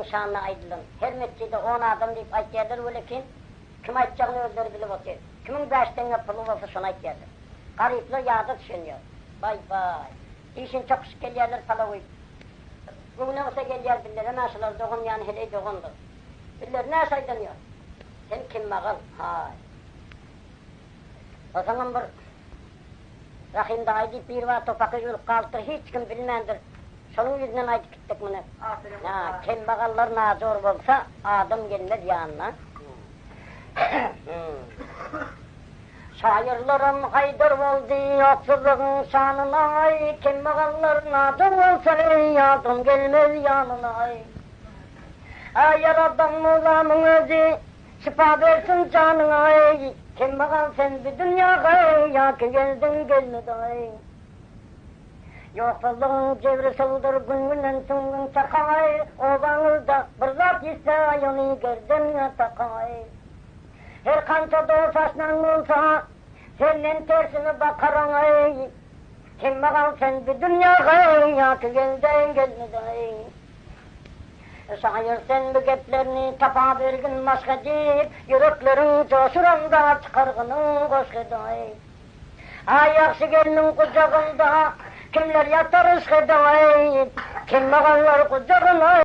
Allah'ın şanına aydılın. Her mescide 10 adam deyip aytyadır öyle kim? Kim aytacağını özleri bilip oturuyor. Kimin 5 tane pulu olsa şunu aytyadır. Garipler yağda düşünüyor. Vay vay. İşin çok sık gelirler pala uyup. Bugüne olsa gelyer biller, hemen şular doğum yani hele doğumdur. Biller ne saydanıyor? Sen kim mağal? Hay. O zaman bir Rahim dağıydı bir var topakı yol kaldır, hiç kim bilmendir. Şunun yüzünden aydı gittik bunu. Ya, kim mağallar nazor olsa adım gelmez yanına. Şairlerim haydar oldu yoksuzluğun şanına ay. Kim mağallar nazor olsa adım gelmez yanına ay. Ay yaradan Muğlam'ın özü şifa versin canına ay. Kim mağal sen bir dünyaya ya ki geldin gelmedi ay. Yoksuzluğun cevri sıldır gününden süngün çakay. Obanızda bir zat ise onu gördün ya takay. Her kança doğsaşnan olsa senin tersine bakarın ay. Kim mağal sen bir dünyaya ya ki geldin gelmedi ay. Şair sen bu geplerini tapa vergin başka deyip yüreklerin coşuranda çıkargının koşkeday. Ay yakşı gelinin kucağında kimler yatar ışkeday. Kim mağallar kucağına